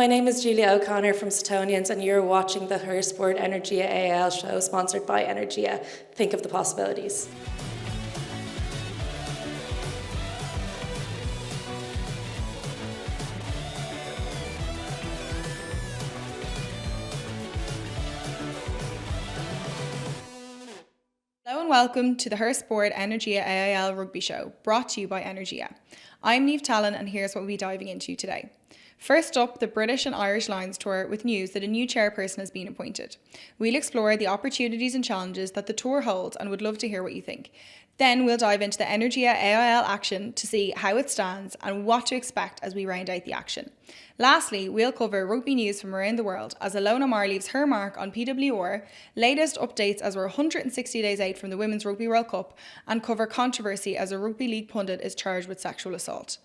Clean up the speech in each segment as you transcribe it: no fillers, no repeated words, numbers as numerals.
My name is Julia O'Connor from Setonians, and you're watching the Her Sport Energia AIL show sponsored by Energia. Think of the possibilities. Hello and welcome to the Her Sport Energia AIL rugby show, brought to you by Energia. I'm Niamh Talon, and here's what we'll be diving into today. First up, the British and Irish Lions Tour with news that a new chairperson has been appointed. We'll explore the opportunities and challenges that the tour holds and would love to hear what you think. Then we'll dive into the Energia AIL action to see how it stands and what to expect as we round out the action. Lastly, we'll cover rugby news from around the world as Ilona Maher leaves her mark on PWR, latest updates as we're 160 days out from the Women's Rugby World Cup, and cover controversy as a rugby league pundit is charged with sexual assault.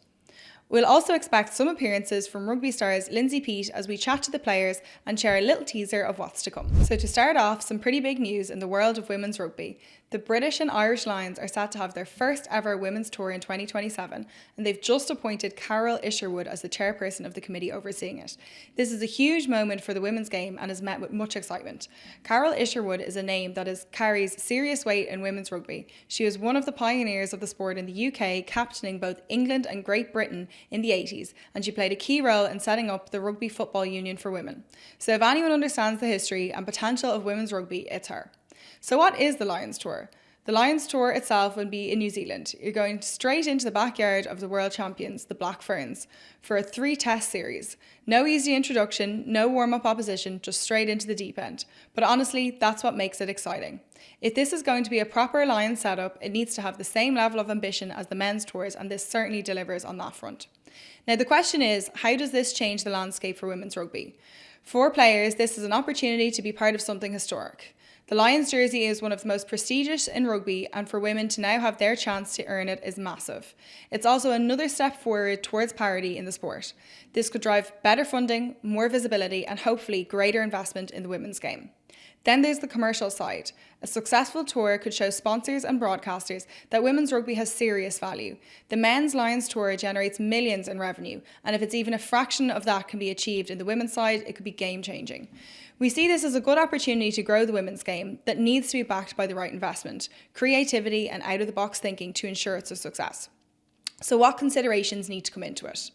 We'll also expect some appearances from rugby stars Lindsay, Peat as we chat to the players and share a little teaser of what's to come. So to start off, some pretty big news in the world of women's rugby. The British and Irish Lions are set to have their first ever women's tour in 2027, and they've just appointed Carol Isherwood as the chairperson of the committee overseeing it. This is a huge moment for the women's game and is met with much excitement. Carol Isherwood is a name that carries serious weight in women's rugby. She was one of the pioneers of the sport in the UK, captaining both England and Great Britain in the 80s, and she played a key role in setting up the Rugby Football Union for women. So if anyone understands the history and potential of women's rugby, it's her. So what is the Lions Tour? The Lions Tour itself will be in New Zealand. You're going straight into the backyard of the world champions, the Black Ferns, for a 3-test series. No easy introduction, no warm-up opposition, just straight into the deep end. But honestly, that's what makes it exciting. If this is going to be a proper Lions setup, it needs to have the same level of ambition as the men's tours, and this certainly delivers on that front. Now the question is, how does this change the landscape for women's rugby? For players, this is an opportunity to be part of something historic. The Lions jersey is one of the most prestigious in rugby, and for women to now have their chance to earn it is massive. It's also another step forward towards parity in the sport. This could drive better funding, more visibility, and hopefully greater investment in the women's game. Then there's the commercial side. A successful tour could show sponsors and broadcasters that women's rugby has serious value. The men's Lions Tour generates millions in revenue, and if it's even a fraction of that can be achieved in the women's side, it could be game-changing. We see this as a good opportunity to grow the women's game that needs to be backed by the right investment, creativity, and out-of-the-box thinking to ensure it's a success. So what considerations need to come into it?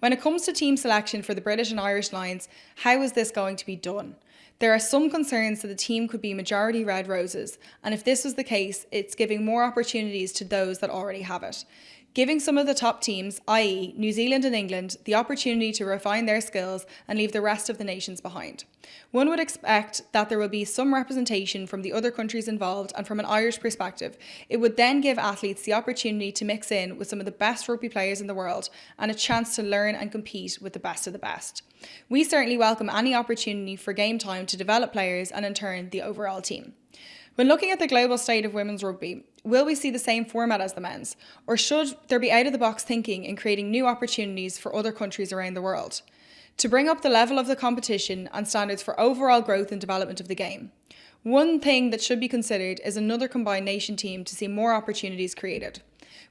When it comes to team selection for the British and Irish Lions, how is this going to be done? There are some concerns that the team could be majority red roses, and if this was the case, it's giving more opportunities to those that already have it. Giving some of the top teams, i.e. New Zealand and England, the opportunity to refine their skills and leave the rest of the nations behind. One would expect that there will be some representation from the other countries involved, and from an Irish perspective, it would then give athletes the opportunity to mix in with some of the best rugby players in the world and a chance to learn and compete with the best of the best. We certainly welcome any opportunity for game time to develop players and in turn the overall team. When looking at the global state of women's rugby, will we see the same format as the men's? Or should there be out-of-the-box thinking in creating new opportunities for other countries around the world? To bring up the level of the competition and standards for overall growth and development of the game. One thing that should be considered is another combined nation team to see more opportunities created.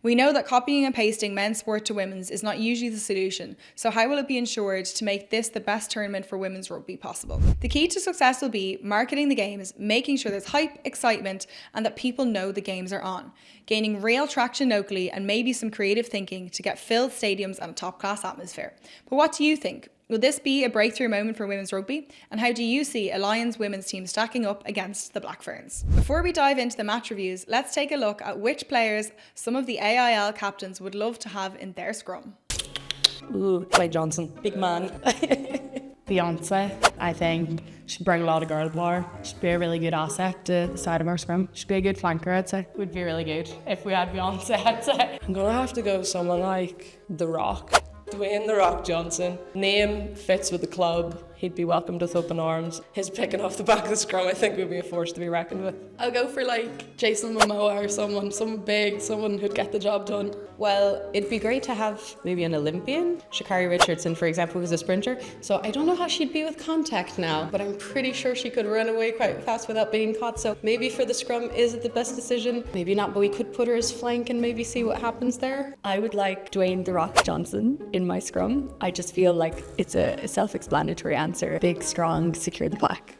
We know that copying and pasting men's sport to women's is not usually the solution, so how will it be ensured to make this the best tournament for women's rugby possible? The key to success will be marketing the games, making sure there's hype, excitement, and that people know the games are on, gaining real traction locally, and maybe some creative thinking to get filled stadiums and a top-class atmosphere. But what do you think? Will this be a breakthrough moment for women's rugby? And how do you see a Lions women's team stacking up against the Black Ferns? Before we dive into the match reviews, let's take a look at which players some of the AIL captains would love to have in their scrum. Ooh, Clay Johnson, big man. Beyonce, I think, should bring a lot of girl power. Should be a really good asset to the side of our scrum. Should be a good flanker, I'd say. Would be really good if we had Beyonce, I'd say. I'm gonna have to go with someone like The Rock. Dwayne The Rock Johnson. Name fits with the club. he'd be welcomed with open arms. His picking off the back of the scrum, I think, would be a force to be reckoned with. I'll go for Jason Momoa or someone big, someone who'd get the job done. Well, it'd be great to have maybe an Olympian. Sha'Carri Richardson, for example, was a sprinter. So I don't know how she'd be with contact now, but I'm pretty sure she could run away quite fast without being caught. So maybe for the scrum, is it the best decision? Maybe not, but we could put her as flank and maybe see what happens there. I would like Dwayne "The Rock" Johnson in my scrum. I just feel like it's a self-explanatory answer. Big, strong, secure the pack.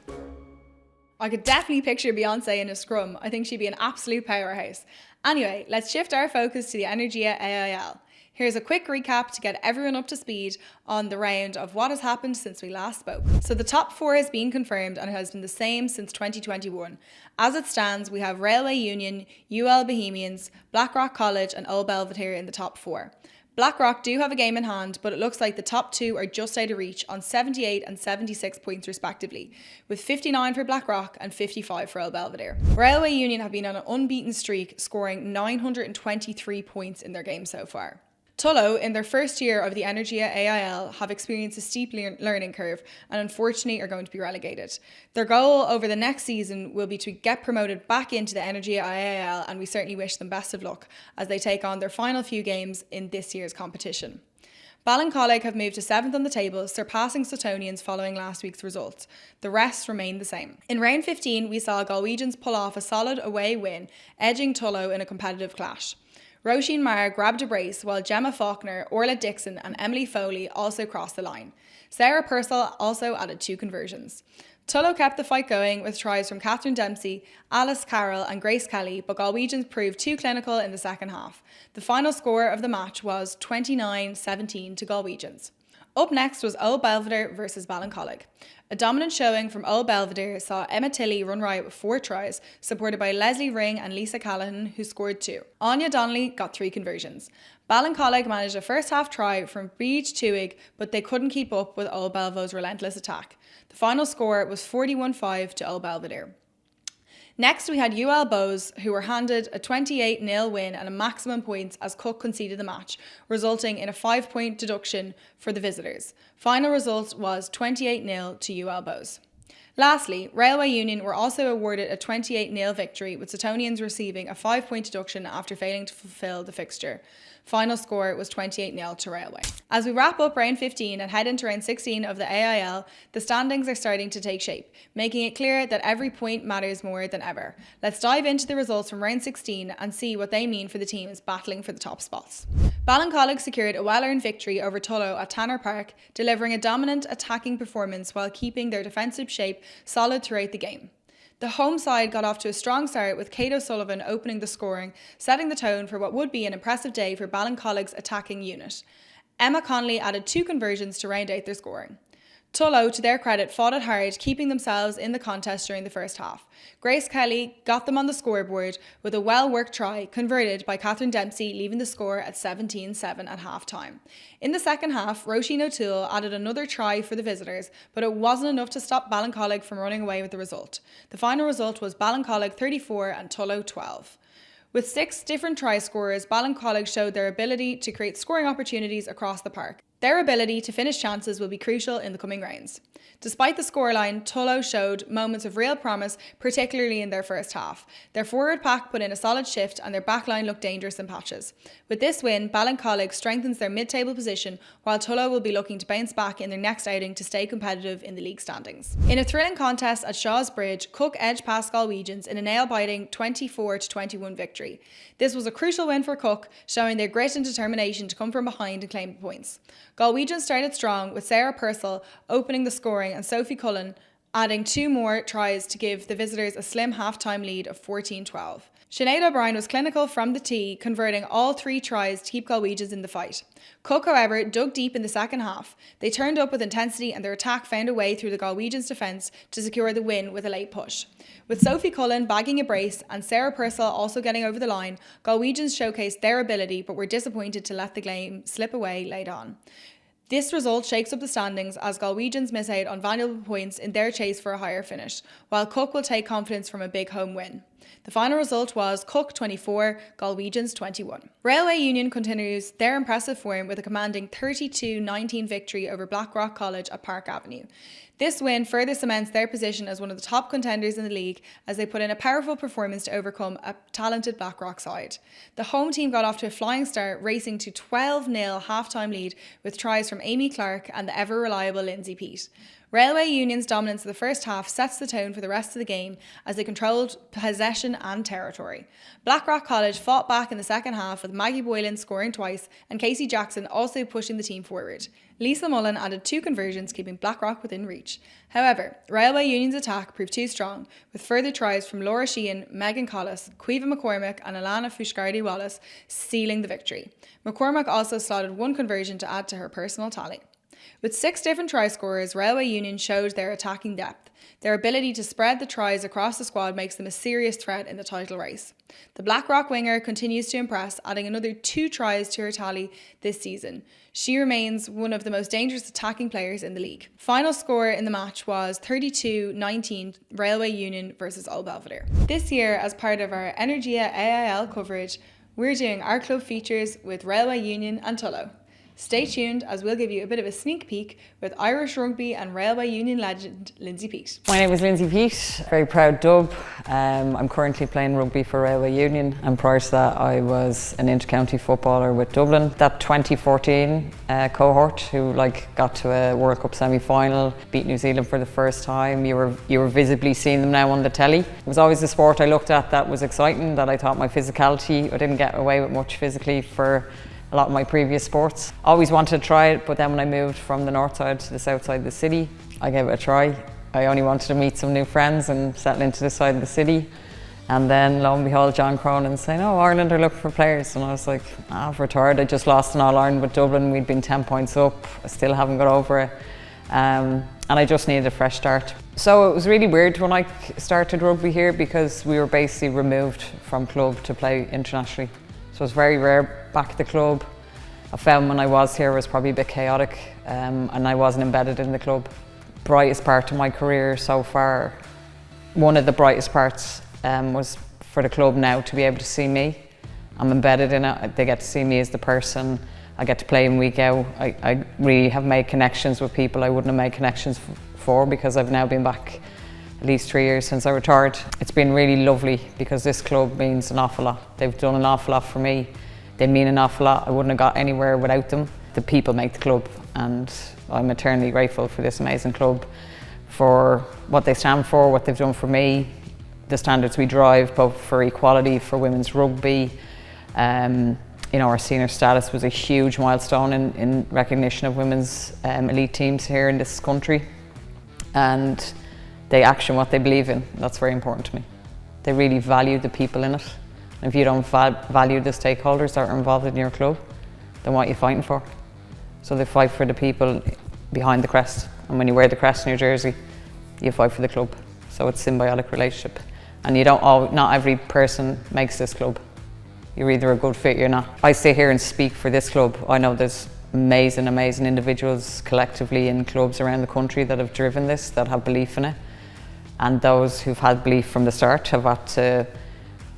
I could definitely picture Beyonce in a scrum. I think she'd be an absolute powerhouse. Anyway, let's shift our focus to the Energia AIL. Here's a quick recap to get everyone up to speed on the round of what has happened since we last spoke. So the top 4 has been confirmed and it has been the same since 2021. As it stands, we have Railway Union, UL Bohemians, Blackrock College and Old Belvedere in the top 4. Blackrock do have a game in hand, but it looks like the top 2 are just out of reach on 78 and 76 points respectively, with 59 for Blackrock and 55 for Old Belvedere. Railway Union have been on an unbeaten streak, scoring 923 points in their game so far. Tullow, in their first year of the Energia AIL, have experienced a steep learning curve and unfortunately are going to be relegated. Their goal over the next season will be to get promoted back into the Energia AIL, and we certainly wish them best of luck as they take on their final few games in this year's competition. Ballincollig have moved to 7th on the table, surpassing Suttonians following last week's results. The rest remain the same. In round 15, we saw Galwegians pull off a solid away win, edging Tullow in a competitive clash. Roisin Maher grabbed a brace while Gemma Faulkner, Orla Dixon and Emily Foley also crossed the line. Sarah Purcell also added 2 conversions. Tullow kept the fight going with tries from Catherine Dempsey, Alice Carroll and Grace Kelly, but Galwegians proved too clinical in the second half. The final score of the match was 29-17 to Galwegians. Up next was Old Belvedere versus Ballincollig. A dominant showing from Old Belvedere saw Emma Tilley run riot with 4 tries, supported by Leslie Ring and Lisa Callahan, who scored 2. Anya Donnelly got 3 conversions. Ballincollig managed a first half try from Breach Tuig, but they couldn't keep up with Old Belvo's relentless attack. The final score was 41-5 to Old Belvedere. Next, we had UL Bows, who were handed a 28-0 win and a maximum points as Cook conceded the match, resulting in a 5-point deduction for the visitors. Final result was 28-0 to UL Bows. Lastly, Railway Union were also awarded a 28-0 victory, with Suttonians receiving a 5-point deduction after failing to fulfil the fixture. Final score was 28-0 to Railway. As we wrap up round 15 and head into round 16 of the AIL, the standings are starting to take shape, making it clear that every point matters more than ever. Let's dive into the results from round 16 and see what they mean for the teams battling for the top spots. Ballincollig secured a well-earned victory over Tullow at Tanner Park, delivering a dominant attacking performance while keeping their defensive shape solid throughout the game. The home side got off to a strong start with Kate O'Sullivan opening the scoring, setting the tone for what would be an impressive day for Ballincollig's attacking unit. Emma Connolly added 2 conversions to round out their scoring. Tullow, to their credit, fought it hard, keeping themselves in the contest during the first half. Grace Kelly got them on the scoreboard with a well-worked try, converted by Catherine Dempsey, leaving the score at 17-7 at half-time. In the second half, Roisin O'Toole added another try for the visitors, but it wasn't enough to stop Ballincollig from running away with the result. The final result was Ballincollig 34 and Tullow 12. With 6 different try scorers, Ballincollig showed their ability to create scoring opportunities across the park. Their ability to finish chances will be crucial in the coming rounds. Despite the scoreline, Tullow showed moments of real promise, particularly in their first half. Their forward pack put in a solid shift and their backline looked dangerous in patches. With this win, Ballincollig strengthens their mid-table position, while Tullow will be looking to bounce back in their next outing to stay competitive in the league standings. In a thrilling contest at Shaw's Bridge, Cook edged past Galwegians in a nail-biting 24-21 victory. This was a crucial win for Cook, showing their grit and determination to come from behind and claim the points. Galwegians started strong, with Sarah Purcell opening the scoring and Sophie Cullen adding 2 more tries to give the visitors a slim half-time lead of 14-12. Sinead O'Brien was clinical from the tee, converting all 3 tries to keep Galwegians in the fight. Cook, however, dug deep in the second half. They turned up with intensity and their attack found a way through the Galwegians' defence to secure the win with a late push. With Sophie Cullen bagging a brace and Sarah Purcell also getting over the line, Galwegians showcased their ability but were disappointed to let the game slip away late on. This result shakes up the standings as Galwegians miss out on valuable points in their chase for a higher finish, while Cook will take confidence from a big home win. The final result was Cook 24, Galwegians 21. Railway Union continues their impressive form with a commanding 32-19 victory over Blackrock College at Park Avenue. This win further cements their position as one of the top contenders in the league as they put in a powerful performance to overcome a talented Blackrock side. The home team got off to a flying start, racing to 12-0 half-time lead with tries from Amy Clark and the ever-reliable Lindsay Peat. Railway Union's dominance of the first half sets the tone for the rest of the game as they controlled possession and territory. Blackrock College fought back in the second half with Maggie Boylan scoring twice and Casey Jackson also pushing the team forward. Lisa Mullen added 2 conversions, keeping Blackrock within reach. However, Railway Union's attack proved too strong, with further tries from Laura Sheehan, Megan Collis, Quiva McCormick and Alana Fushgardi-Wallace sealing the victory. McCormick also slotted 1 conversion to add to her personal tally. With 6 different try scorers, Railway Union showed their attacking depth. Their ability to spread the tries across the squad makes them a serious threat in the title race. The Blackrock winger continues to impress, adding another 2 tries to her tally this season. She remains one of the most dangerous attacking players in the league. Final score in the match was 32-19 Railway Union versus Old Belvedere. This year, as part of our Energia AIL coverage, we're doing our club features with Railway Union and Tullow. Stay tuned as we'll give you a bit of a sneak peek with Irish rugby and Railway Union legend Lindsay Peat. My name is Lindsay Peat, very proud dub. I'm currently playing rugby for Railway Union, and prior to that I was an inter-county footballer with Dublin. That 2014 cohort who got to a World Cup semi-final, beat New Zealand for the first time, you were visibly seeing them now on the telly. It was always the sport I looked at that was exciting, that I thought my physicality, I didn't get away with much physically for a lot of my previous sports. Always wanted to try it, but then when I moved from the north side to the south side of the city, I gave it a try. I only wanted to meet some new friends and settle into this side of the city. And then lo and behold, John Cronin saying, "Oh, Ireland are looking for players." And I was like, I've retired. I just lost in All-Ireland with Dublin. We'd been 10 points up. I still haven't got over it. And I just needed a fresh start. So it was really weird when I started rugby here because we were basically removed from club to play internationally. So it was very rare back at the club. I found when I was here it was probably a bit chaotic and I wasn't embedded in the club. Brightest part of my career so far, one of the brightest parts was for the club now to be able to see me. I'm embedded in it, they get to see me as the person. I get to play in week out. I really have made connections with people I wouldn't have made connections for because I've now been back at least 3 years since I retired. It's been really lovely because this club means an awful lot. They've done an awful lot for me. They mean an awful lot. I wouldn't have got anywhere without them. The people make the club and I'm eternally grateful for this amazing club, for what they stand for, what they've done for me, the standards we drive, both for equality, for women's rugby. Our senior status was a huge milestone in recognition of women's elite teams here in this country. And they action what they believe in. That's very important to me. They really value the people in it. And if you don't value the stakeholders that are involved in your club, then what are you fighting for? So they fight for the people behind the crest. And when you wear the crest in your jersey, you fight for the club. So it's a symbiotic relationship. And not every person makes this club. You're either a good fit or you're not. I sit here and speak for this club. I know there's amazing individuals collectively in clubs around the country that have driven this, that have belief in it. And those who've had belief from the start have had to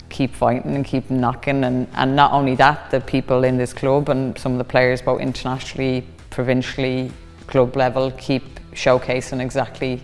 keep fighting and keep knocking. And not only that, the people in this club and some of the players, both internationally, provincially, club level, keep showcasing exactly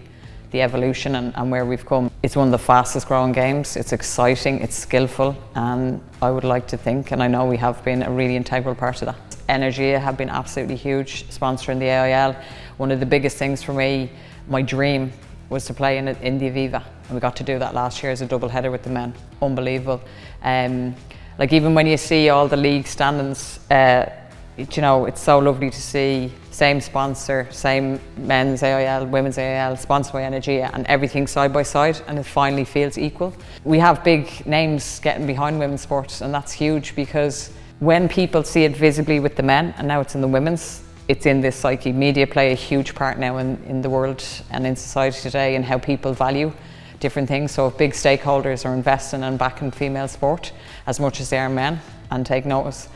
the evolution and where we've come. It's one of the fastest growing games. It's exciting, it's skillful, and I would like to think, and I know we have been a really integral part of that. Energia have been absolutely huge, sponsoring the AIL. One of the biggest things for me, my dream, was to play in the Aviva, and we got to do that last year as a double header with the men. Unbelievable. Even when you see all the league standings, it's so lovely to see same sponsor, same men's AIL, women's AIL, sponsored by Energia, and everything side by side, and it finally feels equal. We have big names getting behind women's sports, and that's huge because when people see it visibly with the men, and now it's in the women's, it's in this psyche. Media play a huge part now in the world and in society today and how people value different things. So if big stakeholders are investing and backing female sport as much as they are men, and take notice.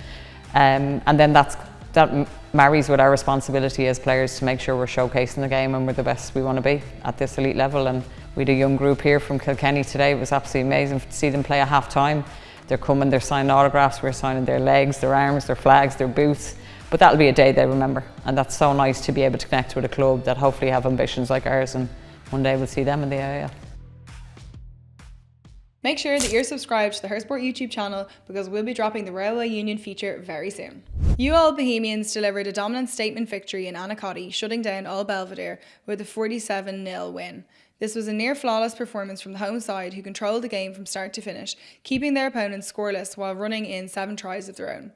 And then that marries with our responsibility as players to make sure we're showcasing the game and we're the best we want to be at this elite level. And We had a young group here from Kilkenny today. It was absolutely amazing to see them play at half time. They're coming, they're signing autographs, we're signing their legs, their arms, their flags, their boots. But that'll be a day they remember, and that's so nice to be able to connect with a club that hopefully have ambitions like ours, and one day we'll see them in the AIL. Make sure that you're subscribed to the Hersport YouTube channel because we'll be dropping the Railway Union feature very soon. UL Bohemians delivered a dominant statement victory in Annacotty, shutting down All Belvedere with a 47-0 win. This was a near flawless performance from the home side, who controlled the game from start to finish, keeping their opponents scoreless while running in 7 tries of their own.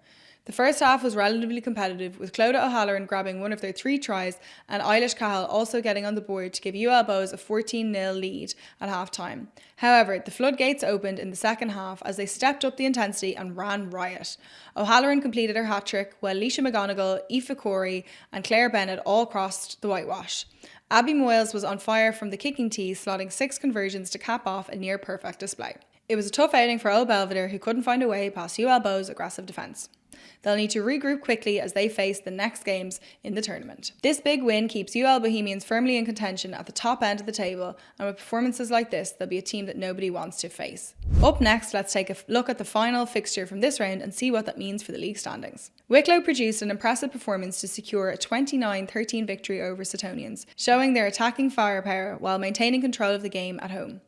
The first half was relatively competitive, with Clodagh O'Halloran grabbing one of their 3 tries and Eilish Cahill also getting on the board to give UL Bows a 14-0 lead at half-time. However, the floodgates opened in the second half as they stepped up the intensity and ran riot. O'Halloran completed her hat-trick, while Leisha McGonigal, Aoife Corey and Claire Bennett all crossed the whitewash. Abby Moyles was on fire from the kicking tee, slotting 6 conversions to cap off a near-perfect display. It was a tough outing for Old Belvedere, who couldn't find a way past UL Bows' aggressive defence. They'll need to regroup quickly as they face the next games in the tournament. This big win keeps UL Bohemians firmly in contention at the top end of the table, and with performances like this, they'll be a team that nobody wants to face. Up next, let's take a look at the final fixture from this round and see what that means for the league standings. Wicklow produced an impressive performance to secure a 29-13 victory over Suttonians, showing their attacking firepower while maintaining control of the game at home.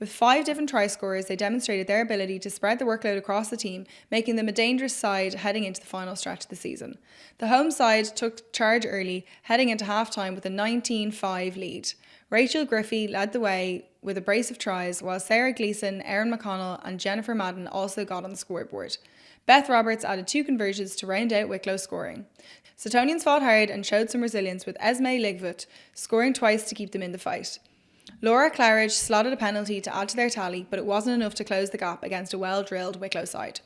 With 5 different try scorers, they demonstrated their ability to spread the workload across the team, making them a dangerous side heading into the final stretch of the season. The home side took charge early, heading into half-time with a 19-5 lead. Rachel Griffey led the way with a brace of tries, while Sarah Gleeson, Erin McConnell and Jennifer Madden also got on the scoreboard. Beth Roberts added 2 conversions to round out Wicklow's scoring. Suttonians fought hard and showed some resilience, with Esme Ligvoet scoring twice to keep them in the fight. Laura Claridge slotted a penalty to add to their tally, but it wasn't enough to close the gap against a well-drilled Wicklow side.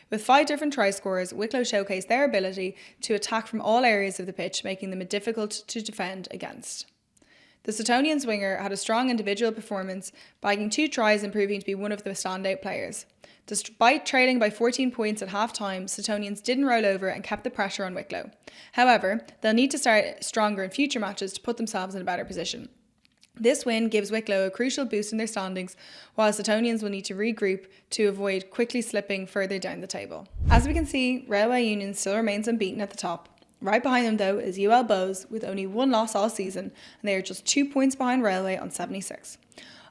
With 5 different try scorers, Wicklow showcased their ability to attack from all areas of the pitch, making them difficult to defend against. The Suttonians winger had a strong individual performance, bagging 2 tries and proving to be one of the standout players. Despite trailing by 14 points at half-time, Suttonians didn't roll over and kept the pressure on Wicklow. However, they'll need to start stronger in future matches to put themselves in a better position. This win gives Wicklow a crucial boost in their standings, while Suttonians will need to regroup to avoid quickly slipping further down the table. As we can see, Railway Union still remains unbeaten at the top. Right behind them, though, is UL Bows with only 1 loss all season, and they are just 2 points behind Railway on 76.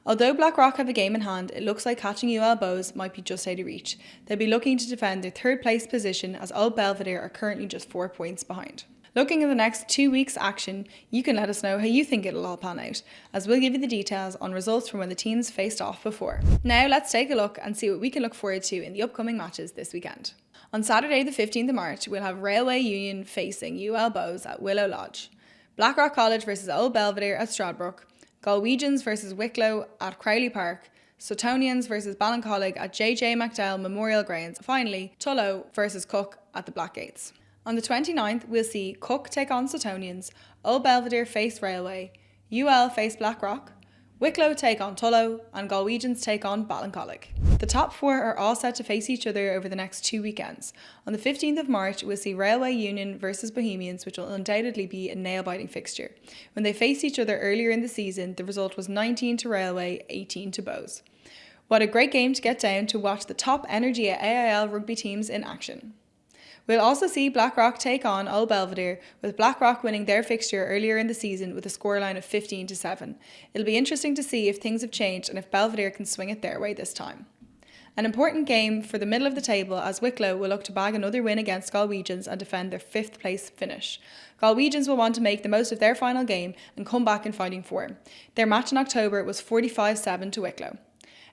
Although Blackrock have a game in hand, it looks like catching UL Bows might be just out of reach. They'll be looking to defend their 3rd place position, as Old Belvedere are currently just 4 points behind. Looking at the next 2 weeks' action, you can let us know how you think it'll all pan out, as we'll give you the details on results from when the teams faced off before. Now let's take a look and see what we can look forward to in the upcoming matches this weekend. On Saturday the 15th of March, we'll have Railway Union facing UL Bows at Willow Lodge, Blackrock College versus Old Belvedere at Stradbrook, Galwegians versus Wicklow at Crowley Park, Suttonians versus Ballincollig at JJ McDowell Memorial Grounds, finally Tullow versus Cook at the Blackgates. On the 29th, we'll see Cook take on Suttonians, Old Belvedere face Railway, UL face Blackrock, Wicklow take on Tullow, and Galwegians take on Ballincollig. The top 4 are all set to face each other over the next 2 weekends. On the 15th of March, we'll see Railway Union versus Bohemians, which will undoubtedly be a nail-biting fixture. When they faced each other earlier in the season, the result was 19 to Railway, 18 to Bows. What a great game to get down to watch the top Energia AIL rugby teams in action. We'll also see Blackrock take on Old Belvedere, with Blackrock winning their fixture earlier in the season with a scoreline of 15-7. It'll be interesting to see if things have changed and if Belvedere can swing it their way this time. An important game for the middle of the table, as Wicklow will look to bag another win against Galwegians and defend their 5th place finish. Galwegians will want to make the most of their final game and come back in fighting form. Their match in October was 45-7 to Wicklow.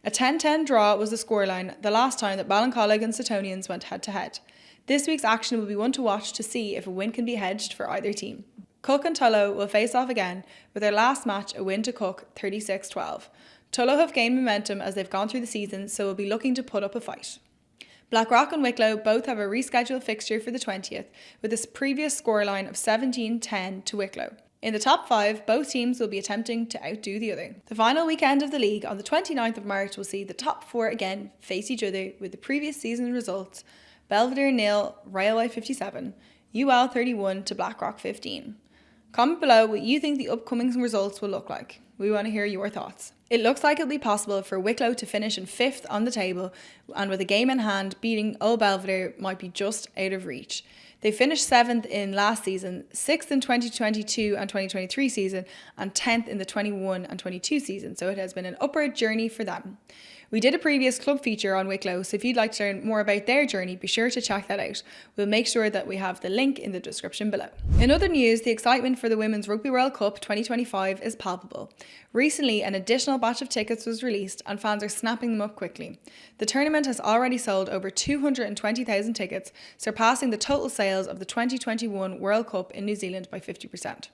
A 10-10 draw was the scoreline the last time that Ballincollig and Suttonians went head-to-head. This week's action will be one to watch to see if a win can be hedged for either team. Cook and Tullow will face off again, with their last match a win to Cook 36-12. Tullow have gained momentum as they've gone through the season, so will be looking to put up a fight. Blackrock and Wicklow both have a rescheduled fixture for the 20th, with a previous scoreline of 17-10 to Wicklow. In the top 5, both teams will be attempting to outdo the other. The final weekend of the league on the 29th of March will see the top 4 again face each other, with the previous season results Belvedere 0, Railway 57, UL 31 to Blackrock 15. Comment below what you think the upcoming results will look like. We want to hear your thoughts. It looks like it'll be possible for Wicklow to finish in 5th on the table, and with a game in hand, beating Old Belvedere might be just out of reach. They finished 7th in last season, 6th in 2022 and 2023 season, and 10th in the 21 and 22 season, so it has been an upward journey for them. We did a previous club feature on Wicklow, so if you'd like to learn more about their journey, be sure to check that out. We'll make sure that we have the link in the description below. In other news, the excitement for the Women's Rugby World Cup 2025 is palpable. Recently, an additional batch of tickets was released and fans are snapping them up quickly. The tournament has already sold over 220,000 tickets, surpassing the total sales of the 2021 World Cup in New Zealand by 50%.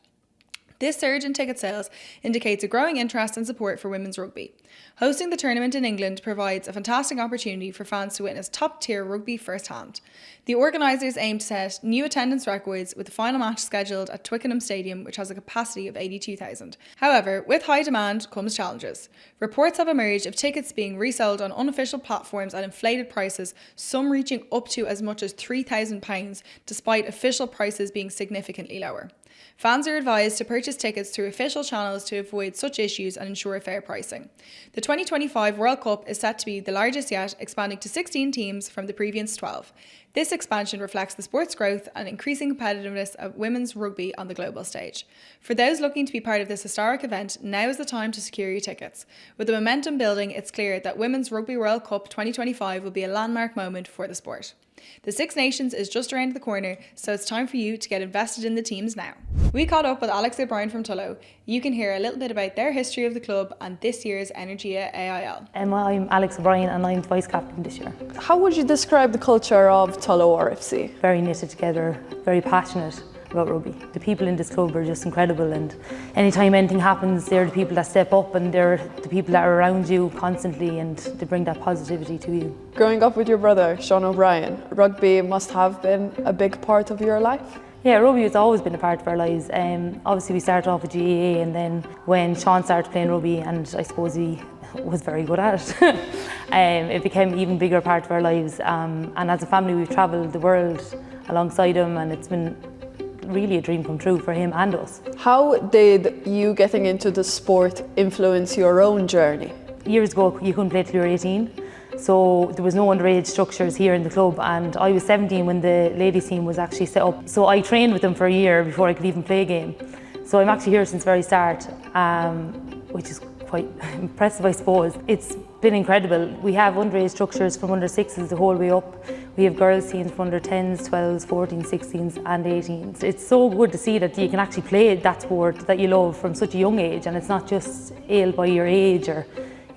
This surge in ticket sales indicates a growing interest and support for women's rugby. Hosting the tournament in England provides a fantastic opportunity for fans to witness top-tier rugby firsthand. The organisers aim to set new attendance records with the final match scheduled at Twickenham Stadium, which has a capacity of 82,000. However, with high demand comes challenges. Reports have emerged of tickets being resold on unofficial platforms at inflated prices, some reaching up to as much as £3,000, despite official prices being significantly lower. Fans are advised to purchase tickets through official channels to avoid such issues and ensure fair pricing. The 2025 World Cup is set to be the largest yet, expanding to 16 teams from the previous 12. This expansion reflects the sport's growth and increasing competitiveness of women's rugby on the global stage. For those looking to be part of this historic event, now is the time to secure your tickets. With the momentum building, it's clear that Women's Rugby World Cup 2025 will be a landmark moment for the sport. The Six Nations is just around the corner, so it's time for you to get invested in the teams now. We caught up with Alex O'Brien from Tullow. You can hear a little bit about their history of the club and this year's Energia AIL. I'm Alex O'Brien and I'm vice captain this year. How would you describe the culture of Tullow RFC? Very knitted together, very passionate about rugby. The people in this club are just incredible, and anytime anything happens, they're the people that step up and they're the people that are around you constantly, and they bring that positivity to you. Growing up with your brother, Sean O'Brien, rugby must have been a big part of your life? Yeah, rugby has always been a part of our lives. Obviously we started off with GAA, and then when Sean started playing rugby, and I suppose he was very good at it, it became an even bigger part of our lives. And as a family we've travelled the world alongside him, and it's been really a dream come true for him and us. How did you getting into the sport influence your own journey? Years ago you couldn't play till you were 18, so there was no underage structures here in the club, and I was 17 when the ladies team was actually set up. So I trained with them for a year before I could even play a game. So I'm actually here since the very start, which is quite impressive, I suppose. It's been incredible. We have underage structures from under 6s the whole way up. We have girls teams from under 10s, 12s, 14s, 16s and 18s. It's so good to see that you can actually play that sport that you love from such a young age, and it's not just AIL by your age, or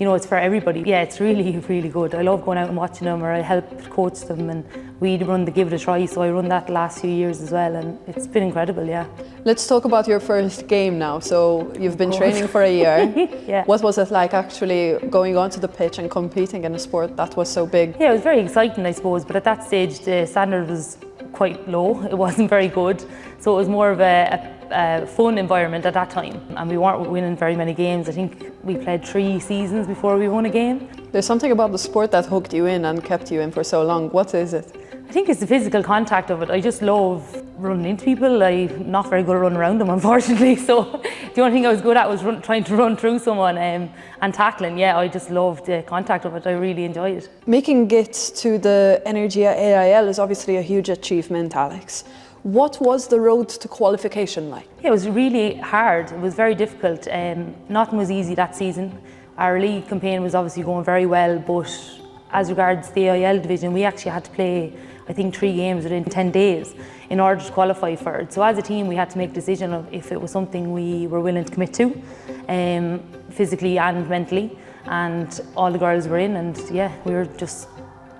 it's for everybody. Yeah, it's really, really good. I love going out and watching them, or I help coach them, and we run the Give It a Try, so I run that the last few years as well, and it's been incredible, yeah. Let's talk about your first game now. So you've been training for a year. Yeah. What was it like actually going onto the pitch and competing in a sport that was so big? Yeah, it was very exciting, I suppose, but at that stage the standard was quite low. It wasn't very good, so it was more of a fun environment at that time, and we weren't winning very many games. I think we played 3 seasons before we won a game. There's something about the sport that hooked you in and kept you in for so long. What is it? I think it's the physical contact of it. I just love running into people. I'm not very good at running around them, unfortunately, so the only thing I was good at was trying to run through someone and tackling. Yeah, I just loved the contact of it. I really enjoyed it. Making it to the Energia AIL is obviously a huge achievement, Alex. What was the road to qualification like? Yeah, it was really hard. It was very difficult. Nothing was easy that season. Our league campaign was obviously going very well, but as regards the AIL division, we actually had to play, I think, 3 games within 10 days in order to qualify for it. So as a team we had to make a decision of if it was something we were willing to commit to, physically and mentally, and all the girls were in, and yeah, we were just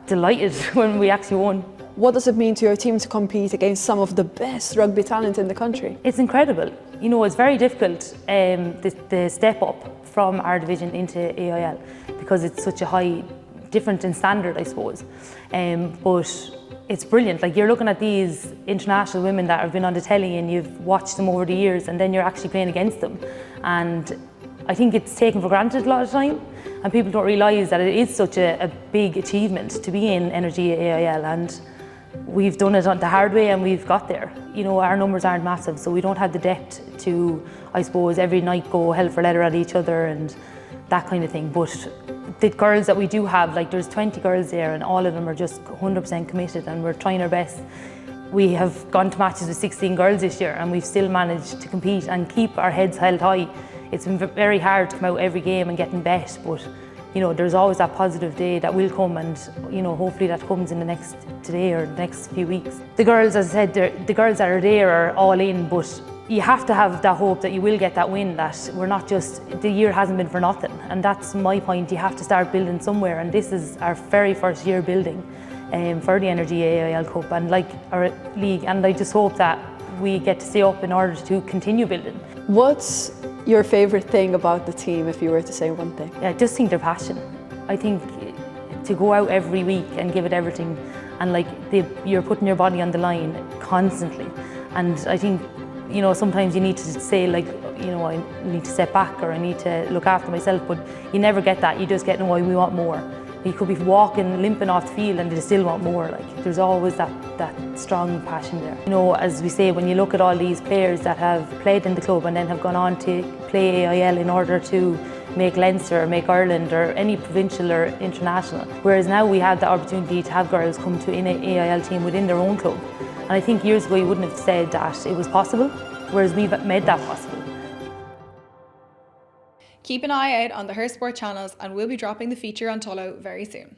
delighted when we actually won. What does it mean to your team to compete against some of the best rugby talent in the country? It's incredible. It's very difficult, the step up from our division into AIL, because it's such a high, different in standard, I suppose. But it's brilliant. Like, you're looking at these international women that have been on the telly and you've watched them over the years, and then you're actually playing against them. And I think it's taken for granted a lot of time, and people don't realise that it is such a big achievement to be in Energia AIL, and we've done it the hard way and we've got there. You know, our numbers aren't massive, so we don't have the depth to, I suppose, every night go hell for leather at each other and that kind of thing. But the girls that we do have, like there's 20 girls there and all of them are just 100% committed and we're trying our best. We have gone to matches with 16 girls this year and we've still managed to compete and keep our heads held high. It's been very hard to come out every game and get in bet, but you know, there's always that positive day that will come and, you know, hopefully that comes in the next today or the next few weeks. The girls, as I said, the girls that are there are all in, but you have to have that hope that you will get that win, that we're not just, the year hasn't been for nothing. And that's my point, you have to start building somewhere, and this is our very first year building for the Energia AIL Cup and like our league, and I just hope that we get to stay up in order to continue building. What's your favourite thing about the team, if you were to say one thing? Yeah, I just think their passion. I think to go out every week and give it everything, and like you're putting your body on the line constantly. And I think, you know, sometimes you need to say like, you know, I need to step back or I need to look after myself, but you never get that. You just get, no, we want more. You could be walking, limping off the field and they still want more. Like there's always that strong passion there. You know, as we say, when you look at all these players that have played in the club and then have gone on to play AIL in order to make Leinster or make Ireland or any provincial or international. Whereas now we have the opportunity to have girls come to an AIL team within their own club. And I think years ago you wouldn't have said that it was possible, whereas we've made that possible. Keep an eye out on the Her Sport channels and we'll be dropping the feature on Tullow very soon.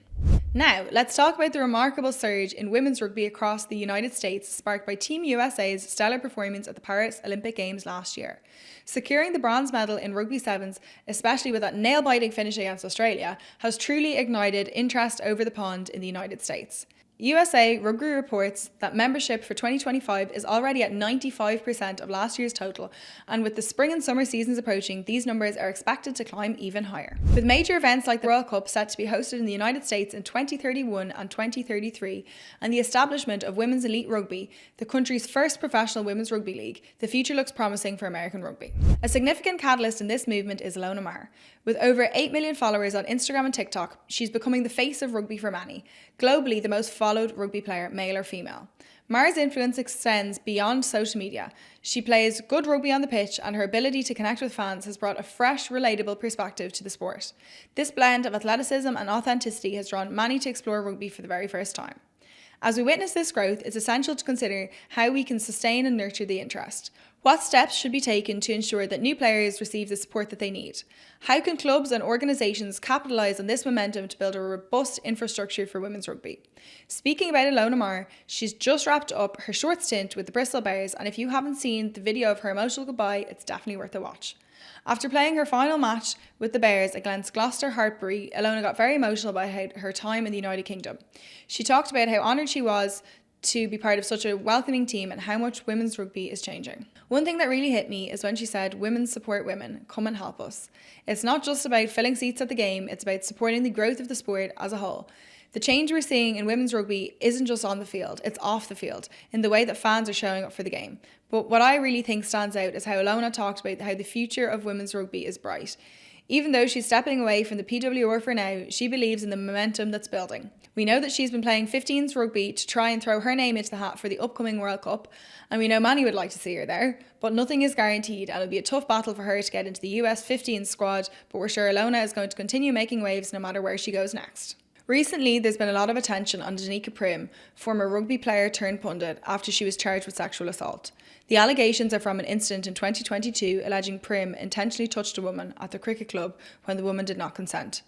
Now, let's talk about the remarkable surge in women's rugby across the United States sparked by Team USA's stellar performance at the Paris Olympic Games last year. Securing the bronze medal in rugby sevens, especially with that nail-biting finish against Australia, has truly ignited interest over the pond in the United States. USA Rugby reports that membership for 2025 is already at 95% of last year's total, and with the spring and summer seasons approaching, these numbers are expected to climb even higher. With major events like the World Cup set to be hosted in the United States in 2031 and 2033, and the establishment of women's elite rugby, the country's first professional women's rugby league, the future looks promising for American rugby. A significant catalyst in this movement is Ilona Maher. With over 8 million followers on Instagram and TikTok, she's becoming the face of rugby for many, globally the most followed rugby player, male or female. Maher's influence extends beyond social media. She plays good rugby on the pitch, and her ability to connect with fans has brought a fresh, relatable perspective to the sport. This blend of athleticism and authenticity has drawn many to explore rugby for the very first time. As we witness this growth, it's essential to consider how we can sustain and nurture the interest. What steps should be taken to ensure that new players receive the support that they need? How can clubs and organisations capitalise on this momentum to build a robust infrastructure for women's rugby? Speaking about Ilona Maher, she's just wrapped up her short stint with the Brisol Bears, and if you haven't seen the video of her emotional goodbye, it's definitely worth a watch. After playing her final match with the Bears against Gloucester Hartpury, Ilona got very emotional about her time in the United Kingdom. She talked about how honoured she was to be part of such a welcoming team and how much women's rugby is changing. One thing that really hit me is when she said, "Women support women, come and help us." It's not just about filling seats at the game, it's about supporting the growth of the sport as a whole. The change we're seeing in women's rugby isn't just on the field, it's off the field, in the way that fans are showing up for the game. But what I really think stands out is how Ilona talked about how the future of women's rugby is bright. Even though she's stepping away from the PWR for now, she believes in the momentum that's building. We know that she's been playing 15s rugby to try and throw her name into the hat for the upcoming World Cup, and we know many would like to see her there, but nothing is guaranteed, and it'll be a tough battle for her to get into the US 15 squad, but we're sure Ilona is going to continue making waves no matter where she goes next. Recently, there's been a lot of attention on Danica Prim, former rugby player turned pundit, after she was charged with sexual assault. The allegations are from an incident in 2022 alleging Prim intentionally touched a woman at the cricket club when the woman did not consent.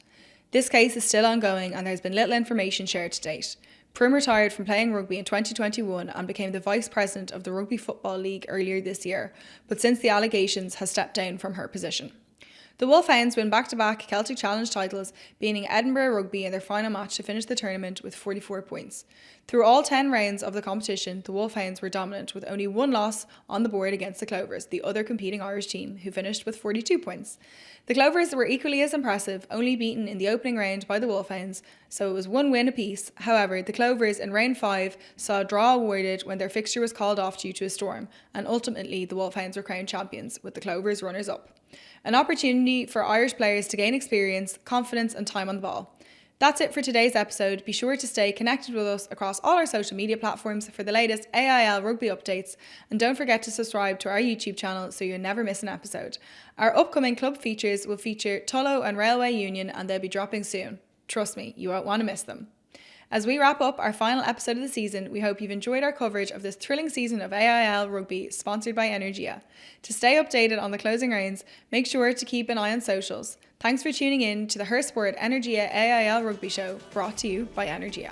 This case is still ongoing and there's been little information shared to date. Prim retired from playing rugby in 2021 and became the vice president of the Rugby Football League earlier this year, but since the allegations has stepped down from her position. The Wolfhounds win back-to-back Celtic Challenge titles, beating Edinburgh Rugby in their final match to finish the tournament with 44 points. Through all 10 rounds of the competition, the Wolfhounds were dominant with only one loss on the board against the Clovers, the other competing Irish team, who finished with 42 points. The Clovers were equally as impressive, only beaten in the opening round by the Wolfhounds, so it was one win apiece. However, the Clovers in round 5 saw a draw awarded when their fixture was called off due to a storm, and ultimately the Wolfhounds were crowned champions, with the Clovers runners-up. An opportunity for Irish players to gain experience, confidence and time on the ball. That's it for today's episode. Be sure to stay connected with us across all our social media platforms for the latest AIL rugby updates, and don't forget to subscribe to our YouTube channel so you never miss an episode. Our upcoming club features will feature Tullow and Railway Union, and they'll be dropping soon. Trust me, you won't want to miss them. As we wrap up our final episode of the season, we hope you've enjoyed our coverage of this thrilling season of AIL Rugby, sponsored by Energia. To stay updated on the closing rounds, make sure to keep an eye on socials. Thanks for tuning in to the Her Sport Energia AIL Rugby Show, brought to you by Energia.